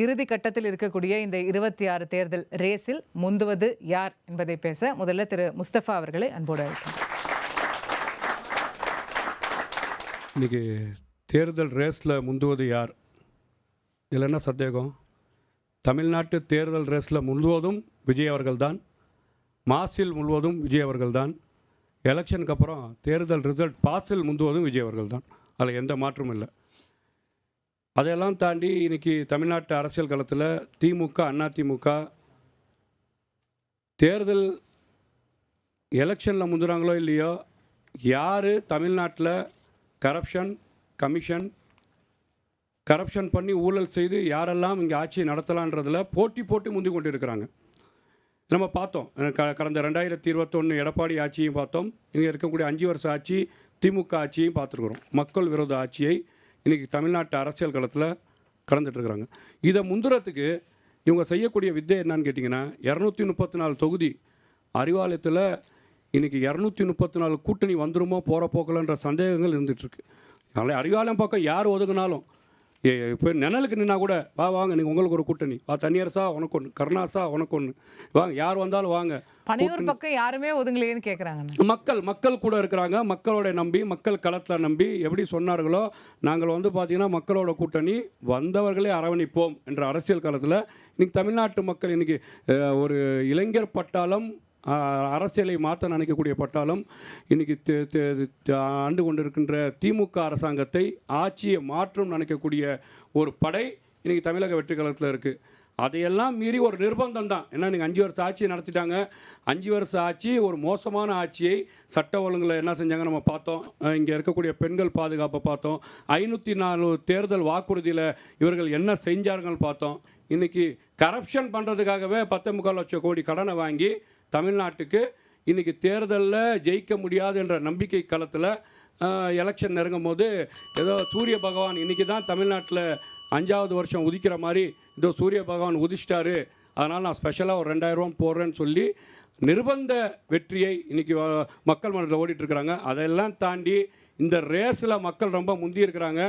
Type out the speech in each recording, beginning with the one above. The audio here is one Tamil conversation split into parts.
இறுதி கட்டத்தில் இருக்கக்கூடிய இந்த 26 தேர்தல் ரேஸில் முந்துவது யார் என்பதை பேச முதல்ல திரு முஸ்தபா அவர்களை அன்போடு அழைக்கிறேன். இன்றைக்கி தேர்தல் ரேஸில் முந்துவது யார்? இதில் என்ன சந்தேகம்? தமிழ்நாட்டு தேர்தல் ரேஸில் முழுவதும் விஜய் அவர்கள்தான், மாசில் முழுவதும் விஜய் அவர்கள்தான், எலெக்ஷனுக்கு அப்புறம் தேர்தல் ரிசல்ட் பாஸில் முந்துவதும் விஜய் அவர்கள்தான். அதில் எந்த மாற்றமும் இல்லை. அதையெல்லாம் தாண்டி இன்றைக்கி தமிழ்நாட்டு அரசியல் களத்தில் திமுக, அதிமுக தேர்தல் எலெக்ஷனில் முந்துறாங்களோ இல்லையோ, யார் தமிழ்நாட்டில் கரப்ஷன் பண்ணி ஊழல் செய்து யாரெல்லாம் இங்கே ஆட்சியை நடத்தலான்றதில் போட்டி முந்தி கொண்டு இருக்கிறாங்க. நம்ம பார்த்தோம். கடந்த 2021 எடப்பாடி ஆட்சியும் பார்த்தோம். இங்கே இருக்கக்கூடிய 5 வருஷ ஆட்சி திமுக ஆட்சியையும் பார்த்துருக்குறோம். மக்கள் விரோத ஆட்சியை இன்றைக்கி தமிழ்நாட்டு அரசியல் களத்தில் கலந்துட்டுருக்குறாங்க. இதை முந்துறதுக்கு இவங்க செய்யக்கூடிய வித்தை என்னன்னு கேட்டிங்கன்னா, 234 தொகுதி அறிவாலயத்தில் இன்றைக்கி 234 கூட்டணி வந்துருமோ போகிற போக்கலன்ற சந்தேகங்கள் இருந்துகிட்ருக்கு. அதனால் அறிவாலயம் பக்கம் யார் ஒதுங்கினாலும் இப்போ நிழலுக்கு நின்னா கூட வாங்க நீங்கள் உங்களுக்கு ஒரு கூட்டணி, தனியரசா உனக்கு ஒன்று, கருணாசா உனக்கு ஒன்று, வாங்க யார் வந்தாலும் வாங்க. பனையூர் பக்கம் யாருமே ஒதுங்கலையேன்னு கேட்குறாங்க. மக்கள் கூட இருக்கிறாங்க. மக்களோட நம்பி, மக்கள் களத்தில் நம்பி எப்படி சொன்னார்களோ, நாங்கள் பார்த்திங்கன்னா மக்களோட கூட்டணி வந்தவர்களே அரவணைப்போம் என்ற அரசியல் காலத்தில் இன்றைக்கி தமிழ்நாட்டு மக்கள் இன்றைக்கி ஒரு இளைஞர் பட்டாளம், அரசியலை மாற்ற நினைக்கக்கூடிய பட்டாளம் இன்றைக்கி ஆண்டு கொண்டிருக்கின்ற திமுக அரசாங்கத்தை ஆட்சியை மாற்றும் நினைக்கக்கூடிய ஒரு படை இன்றைக்கி தமிழக வெற்றி கழகத்தில் இருக்குது. அதையெல்லாம் மீறி ஒரு நிர்பந்தம் தான். ஏன்னா நீங்கள் 5 வருஷம் ஆட்சி நடத்திட்டாங்க. 5 வருஷம் ஆட்சி ஒரு மோசமான ஆட்சியை சட்ட ஒழுங்கில் என்ன செஞ்சாங்க நம்ம பார்த்தோம். இங்கே இருக்கக்கூடிய பெண்கள் பாதுகாப்பை பார்த்தோம். 504 தேர்தல் வாக்குறுதியில் இவர்கள் என்ன செஞ்சார்கள் பார்த்தோம். இன்றைக்கி கரப்ஷன் பண்ணுறதுக்காகவே 10.25 லட்சம் கோடி கடனை வாங்கி தமிழ்நாட்டுக்கு இன்றைக்கி தேர்தலில் ஜெயிக்க முடியாது என்ற நம்பிக்கை களத்தில் எலெக்ஷன் நெருங்கும் போது ஏதோ சூரிய பகவான் இன்றைக்கி தான் தமிழ்நாட்டில் 5வது வருஷம் உதிக்கிற மாதிரி இதோ சூரிய பகவான் உதிச்சிட்டாரு, அதனால் நான் ஸ்பெஷலாக ஒரு 2000 ரூபா போடுறேன்னு சொல்லி நிர்பந்த வெற்றியை இன்றைக்கி மக்கள் மனதில் ஓடிட்டுருக்குறாங்க. அதெல்லாம் தாண்டி இந்த ரேஸில் மக்கள் ரொம்ப முந்தி இருக்கிறாங்க.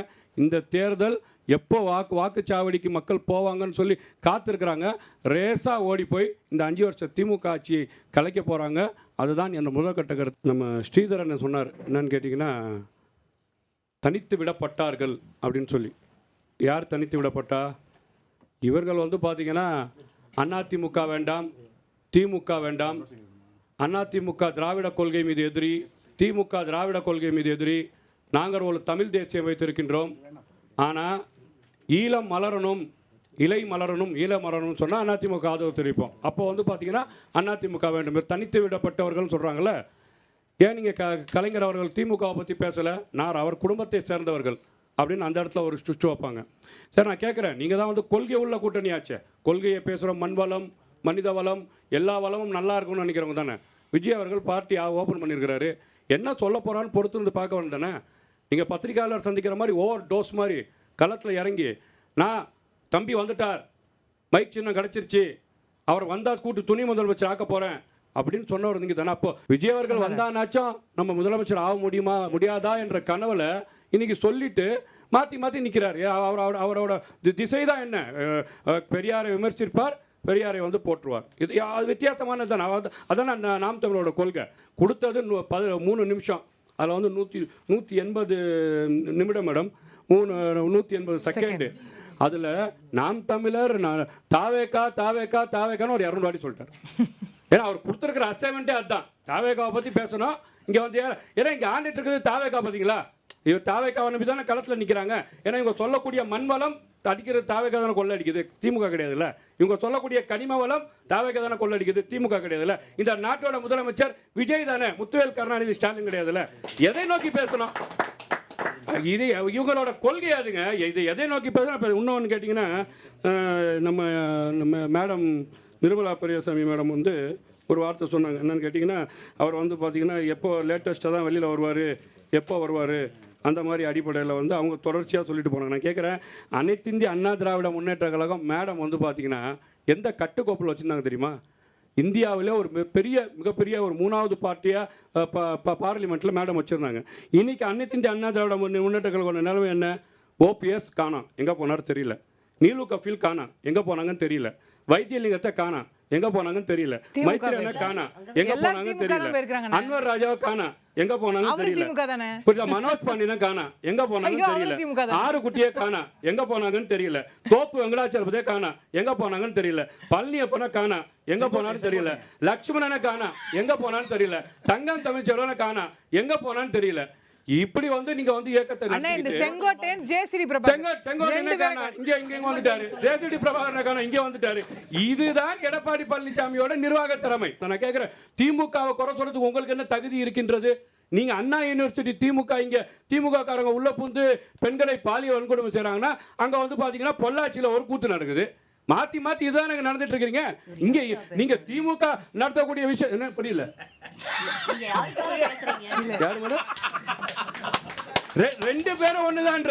இந்த தேர்தல் எப்போ வாக்குச்சாவடிக்கு மக்கள் போவாங்கன்னு சொல்லி காத்திருக்கிறாங்க. ரேஸாக ஓடி போய் இந்த 5 வருஷம் திமுக ஆட்சியை கலைக்க போகிறாங்க. அதுதான் என் முதற்கட்ட கருத்து. நம்ம ஸ்ரீதரன் சொன்னார் என்னன்னு கேட்டிங்கன்னா, தனித்து விடப்பட்டார்கள் அப்படின்னு சொல்லி. யார் தனித்து விடப்பட்டா? இவர்கள் பார்த்திங்கன்னா அதிமுக வேண்டாம், திமுக வேண்டாம், அதிமுக திராவிட கொள்கை மீது எதிரி, திமுக திராவிட கொள்கை மீது எதிரி, நாங்கள் ஒரு தமிழ் தேசியம் வைத்திருக்கின்றோம், ஆனால் ஈழம் மலரணும், இலை மலரணும், ஈழம் மலரணும்னு சொன்னால் அதிமுக ஆதரவு தெரிவிப்போம். அப்போ பார்த்திங்கன்னா அதிமுக வேண்டும். தனித்து விடப்பட்டவர்கள்னு சொல்கிறாங்கள, ஏன் நீங்கள் கலைஞர் அவர்கள் திமுகவை பற்றி பேசலை? நான் அவர் குடும்பத்தை சேர்ந்தவர்கள் அப்படின்னு அந்த இடத்துல ஒரு ஸ்டிச்சு வைப்பாங்க. சரி, நான் கேட்குறேன், நீங்கள் தான் கொள்கை உள்ள கூட்டணியாச்சே, கொள்கையை பேசுகிறோம், மண் வளம், மனித வளம், எல்லா வளமும் நல்லா இருக்கும்னு நினைக்கிறவங்க தானே. விஜய் அவர்கள் பார்ட்டி ஓப்பன் பண்ணியிருக்கிறாரு. என்ன சொல்ல போகிறான்னு பொறுத்து வந்து பார்க்க வேண்டிய தானே. நீங்கள் பத்திரிகையாளர் சந்திக்கிற மாதிரி ஓவர் டோஸ் மாதிரி களத்தில் இறங்கி, நான் தம்பி வந்துட்டார், மைக் சின்னம் கிடச்சிருச்சு, அவர் வந்தால் கூட்டு துணை முதலமைச்சர் ஆக்க போகிறேன் அப்படின்னு சொன்னவர் நீங்கள் தானே. அப்போ விஜய் அவர்கள் வந்தானாச்சும் நம்ம முதலமைச்சர் ஆக முடியுமா முடியாதா என்ற கனவில் இன்றைக்கி சொல்லிவிட்டு மாற்றி நிற்கிறார். அவரோட திசை தான் என்ன? பெரியாரை விமர்சிப்பார், பெரியாரை போட்டுருவார். இது அது வித்தியாசமானது தானே. அதான் நாம் தமிழோட கொள்கை. கொடுத்தது 3 நிமிஷம், அதில் 180 நிமிடம் மேடம், 180 செகண்டு. அதில் நாம் தமிழர் தாவேக்கான்னு ஒரு 200 வாட்டி சொல்லிட்டார். ஏன்னா அவர் கொடுத்துருக்கிற அசைன்மெண்ட்டே அதுதான். தாவேக்காவை பற்றி பேசணும். இங்கே ஏன்னா இங்கே ஆண்டுட்டு இருக்குது தாவேக்கா பார்த்தீங்களா? இவர் தாவேக்காவை நம்பி தானே களத்தில் நிற்கிறாங்க. ஏன்னா இவங்க சொல்லக்கூடிய மண்வளம் அடிக்கிறது தாவேக்கா தானே கொள்ள அடிக்குது, திமுக கிடையாதுல்ல. இவங்க சொல்லக்கூடிய கனிம வளம் தாவேக்கா தானே கொள்ள அடிக்குது, திமுக கிடையாதுல்ல. இந்த நாட்டோட முதலமைச்சர் விஜய் தானே, முத்துவேல் கருணாநிதி ஸ்டாலின் கிடையாதுல்ல. எதை நோக்கி பேசணும்? இது இவங்களோட கொள்கை அதுங்க. இது எதை நோக்கி பேசணும்? இன்னொன்று கேட்டிங்கன்னா, நம்ம மேடம் நிர்மலா பெரியசாமி மேடம் ஒரு வார்த்தை சொன்னாங்க. என்னென்னு கேட்டிங்கன்னா, அவர் பார்த்திங்கன்னா எப்போ லேட்டஸ்ட்டாக தான் வெளியில் வருவார், எப்போ வருவார், அந்த மாதிரி அடிப்படையில் அவங்க தொடர்ச்சியாக சொல்லிட்டு போனாங்க. நான் கேட்குறேன், அனைத்து இந்திய அண்ணா திராவிட முன்னேற்ற கழகம் மேடம் பார்த்திங்கன்னா எந்த கட்டுக்கோப்பில் வச்சுருந்தாங்க தெரியுமா? இந்தியாவிலே ஒரு மிகப்பெரிய ஒரு 3வது பார்ட்டியாக பார்லிமெண்ட்டில் மேடம் வச்சுருந்தாங்க. இன்றைக்கி அனைத்து இந்திய அண்ணா திராவிட முன்னேற்ற கழகம் நிலைமை என்ன? ஓபிஎஸ் காணோம், எங்கே போனார் தெரியல. நீலு கஃபீல் காணா, எங்கே போனாங்கன்னு தெரியல. வைத்தியலிங்கத்தை காணா, எங்கே போனாங்கன்னு தெரியல. மைத்ரி அண்ணா காணா, எங்கே போனாங்கன்னு தெரியல. அன்வர் ராஜாவை காணா, எங்க போனாங்கன்னு தெரியல. புரியுதா? மனோஜ் பாண்டியனை காணா, எங்க போனாங்கன்னு தெரியல. ஆறு குட்டியே காணா, எங்க போனாங்கன்னு தெரியல. தோப்பு வெங்கடாச்சலபதியே காணா, எங்க போனாங்கன்னு தெரியல. பழனியப்பனை காணா, எங்க போனான்னு தெரியல. லட்சுமணனை காணா, எங்க போனான்னு தெரியல. தங்கம் தமிழ் செல்வனை காணா, எங்க போனான்னு தெரியல. இப்படி வந்து நீங்க வந்து இயக்கத்தை செங்கோட்டையன் ஜேசிடி பிரபாகரன் இங்க வந்துட்டாரு. ஜேசிடி பிரபாகரன் இங்க வந்துட்டாரு. இதுதான் எடப்பாடி பழனிசாமியோட நிர்வாக திறமை. நான் கேட்கிறேன், திமுகவை குறை சொல்றதுக்கு உங்களுக்கு என்ன தகுதி இருக்கின்றது? நீங்க அண்ணா யூனிவர்சிட்டி திமுக இங்க திமுக காரங்க உள்ள புந்து பெண்களை பாலியல் வன்கொடுமை செய்றாங்கன்னா அங்க வந்து பாத்தீங்கன்னா பொள்ளாச்சியில ஒரு கூத்து நடக்குது. மாத்தி மாத்தி இதுதான் நடந்துட்டு இருக்கீங்க. இங்க நீங்க திமுக நடத்தக்கூடிய விஷயம் என்ன புரியல. ரெண்டு பேரும் ஒண்ணுதான்,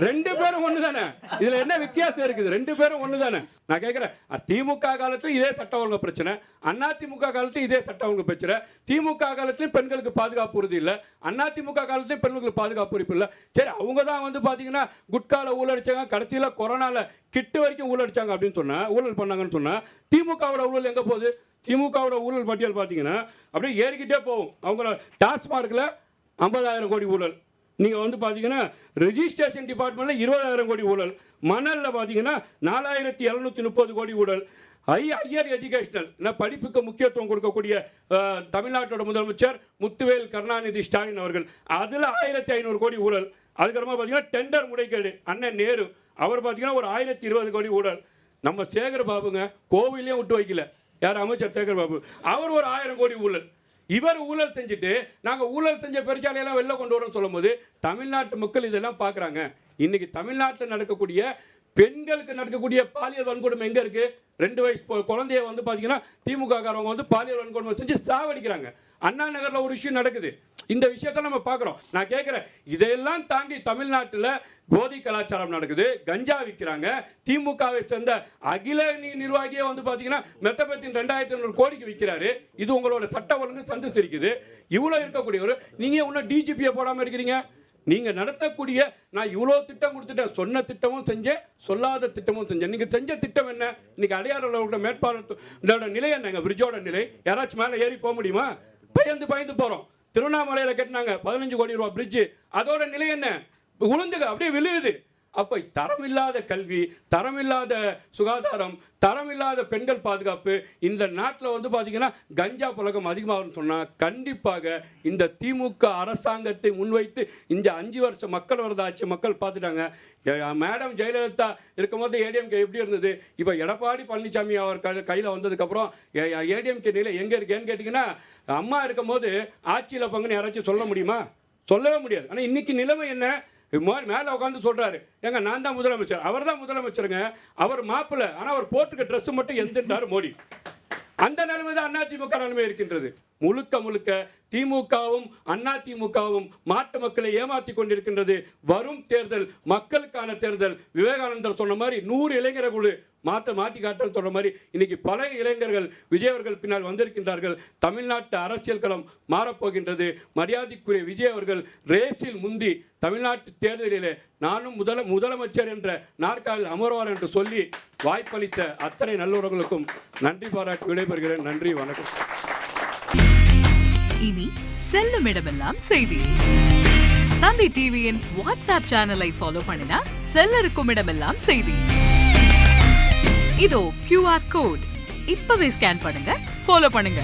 ரெண்டு பேரும் ஒண்ணுதானே. இதுல என்ன வித்தியாசம் இருக்குது? ரெண்டு பேரும் ஒண்ணுதானே. நான் கேட்கிறேன், திமுக காலத்துல இதே சட்ட ஒழுங்கு பிரச்சனை, அண்ணா திமுக காலத்துல இதே சட்ட ஒழுங்கு பிரச்சனை. திமுக காலத்திலும் பெண்களுக்கு பாதுகாப்பு உறுதி இல்லை, அண்ணா திமுக காலத்திலும் பெண்களுக்கு பாதுகாப்பு உறுப்பு இல்லை. சரி, அவங்க தான் வந்து பாத்தீங்கன்னா குட்கால ஊழடிச்சாங்க, கடைசியில கொரோனால கிட்டு வரைக்கும் ஊழடிச்சாங்க அப்படின்னு சொன்னா, ஊழல் பண்ணாங்கன்னு சொன்னா, திமுகவோட ஊழல் எங்க போகுது? திமுகவோட ஊழல் பட்டியல் பார்த்தீங்கன்னா அப்படியே ஏறிக்கிட்டே போகும். அவங்க டாஸ்மார்க்கில் 50,000 கோடி ஊழல், நீங்கள் வந்து பார்த்தீங்கன்னா ரெஜிஸ்ட்ரேஷன் டிபார்ட்மெண்ட்டில் 20,000 கோடி ஊழல், மணலில் பார்த்தீங்கன்னா 4,730 கோடி ஊழல். ஹையர் எஜுகேஷனல் படிப்புக்கு முக்கியத்துவம் கொடுக்கக்கூடிய தமிழ்நாட்டோட முதலமைச்சர் முத்துவேல் கருணாநிதி ஸ்டாலின் அவர்கள், அதில் 1,500 கோடி ஊழல். அதுக்கப்புறமா பார்த்தீங்கன்னா டெண்டர் முறைகேடு அண்ணன் நேரு, அவர் பார்த்தீங்கன்னா ஒரு 1,020 கோடி ஊழல். நம்ம சேகர் பாபுங்க கோவிலையும் விட்டு வைக்கல, யார் அமைச்சர் சேகர் பாபு, அவர் ஒரு 1000 கோடி ஊழல். இவர் ஊழல் செஞ்சுட்டு நாங்கள் ஊழல் செஞ்ச பெருச்சாலையெல்லாம் வெளில கொண்டு வரோம்னு சொல்லும் போது தமிழ்நாட்டு மக்கள் இதெல்லாம் பார்க்குறாங்க. இன்னைக்கு தமிழ்நாட்டில் நடக்கக்கூடிய பெண்களுக்கு நடக்கக்கூடிய பாலியல் வன்கொடுமை எங்கே இருக்கு? 2 வயசு குழந்தைய வந்து பார்த்தீங்கன்னா திமுக காரவங்க வந்து பாலியல் வன்கொடுமை செஞ்சு சாவடிக்கிறாங்க. அண்ணா நகரில் ஒரு விஷயம் நடக்குது. இந்த விஷயத்தை நம்ம பார்க்குறோம். நான் கேட்குறேன், இதையெல்லாம் தாண்டி தமிழ்நாட்டில் போதை கலாச்சாரம் நடக்குது, கஞ்சா விற்கிறாங்க. திமுகவை சேர்ந்த அகில நிர்வாகியே வந்து பார்த்தீங்கன்னா மெத்தபத்தின் 2,500 கோடிக்கு விற்கிறாரு. இது உங்களோட சட்ட ஒழுங்கு சந்திச்சிருக்குது. இவ்வளோ இருக்கக்கூடியவர் நீங்கள் இன்னும் டிஜிபியை போடாமல் இருக்கிறீங்க. நீங்கள் நடத்தக்கூடிய, நான் இவ்வளோ திட்டம் கொடுத்துட்டேன், சொன்ன திட்டமும் செஞ்சேன், சொல்லாத திட்டமும் செஞ்சேன். நீங்கள் செஞ்ச திட்டம் என்ன? இன்னைக்கு அடையாளோட மேற்பார்வையோட நிலை என்னங்க? பிரிட்ஜோட நிலை. யாராச்சும் மேலே ஏறி போக முடியுமா? பயந்து போகிறோம். திருவண்ணாமலையில் கட்டினாங்க 15 கோடி ரூபா பிரிட்ஜு, அதோட நிலை என்ன? உளுந்துக அப்படியே விழுகுது. அப்போ தரமில்லாத கல்வி, தரமில்லாத சுகாதாரம், தரமில்லாத பெண்கள் பாதுகாப்பு, இந்த நாட்டில் வந்து பார்த்தீங்கன்னா கஞ்சா புழக்கம் அதிகமாகும்னு சொன்னால் கண்டிப்பாக இந்த திமுக அரசாங்கத்தை முன்வைத்து இந்த 5 வருஷம் மக்கள் வரதாச்சு மக்கள் பார்த்துட்டாங்க. மேடம் ஜெயலலிதா இருக்கும்போது ஏடிஎம்கே எப்படி இருந்தது? இப்போ எடப்பாடி பழனிசாமி அவர் கையில் வந்ததுக்கப்புறம் ஏடிஎம்கே நிலை எங்கே இருக்கேன்னு கேட்டிங்கன்னா, அம்மா இருக்கும்போது ஆட்சியில் பங்குன்னு யாராச்சும் சொல்ல முடியுமா? சொல்லவே முடியாது. ஆனால் இன்னைக்கு நிலைமை என்ன? மேலே உட்காந்து சொல்கிறாரு, ஏங்க நான் தான் முதலமைச்சர். அவர் தான் முதலமைச்சருங்க, அவர் மாப்பிள்ளை, ஆனால் அவர் போட்டுக்க ட்ரெஸ் மட்டும் எந்திருந்தார் மோடி. அந்த நிலைமை தான் அதிமுக நிலைமை இருக்கின்றது. முழுக்க திமுகவும் அதிமுகவும் மாட்டு மக்களை ஏமாற்றி கொண்டிருக்கின்றது. வரும் தேர்தல் மக்களுக்கான தேர்தல். விவேகானந்தர் சொன்ன மாதிரி 100 இளைஞர்கள் குழு மாட்டி காட்டல் சொல்ற மாதிரி இன்னைக்கு பல இளைஞர்கள் விஜய் அவர்கள் பின்னால் வந்திருக்கின்றார்கள். தமிழ்நாட்டு அரசியல் களம் மாறப்போகின்றது. மரியாதைக்குரிய விஜய் அவர்கள் ரேஸில் முந்தி தமிழ்நாட்டு தேர்தலிலே நானும் முதலமைச்சர் என்ற நாற்காலில் அமர்வார் என்று சொல்லி வாய்ப்பளித்த அத்தனை நல்லுறவுகளுக்கும் நன்றி பாராட்டி விடைபெறுகிறேன். நன்றி, வணக்கம். இனி செல்லும் இடமெல்லாம் செய்தி. தந்தி டிவியின் வாட்ஸ்அப் சேனலை ஃபாலோ பண்ணினா செல்ல இருக்கும் இடமெல்லாம் செய்தி. இதோ QR கோட், இப்பவே ஸ்கேன் பண்ணுங்க, ஃபாலோ பண்ணுங்க.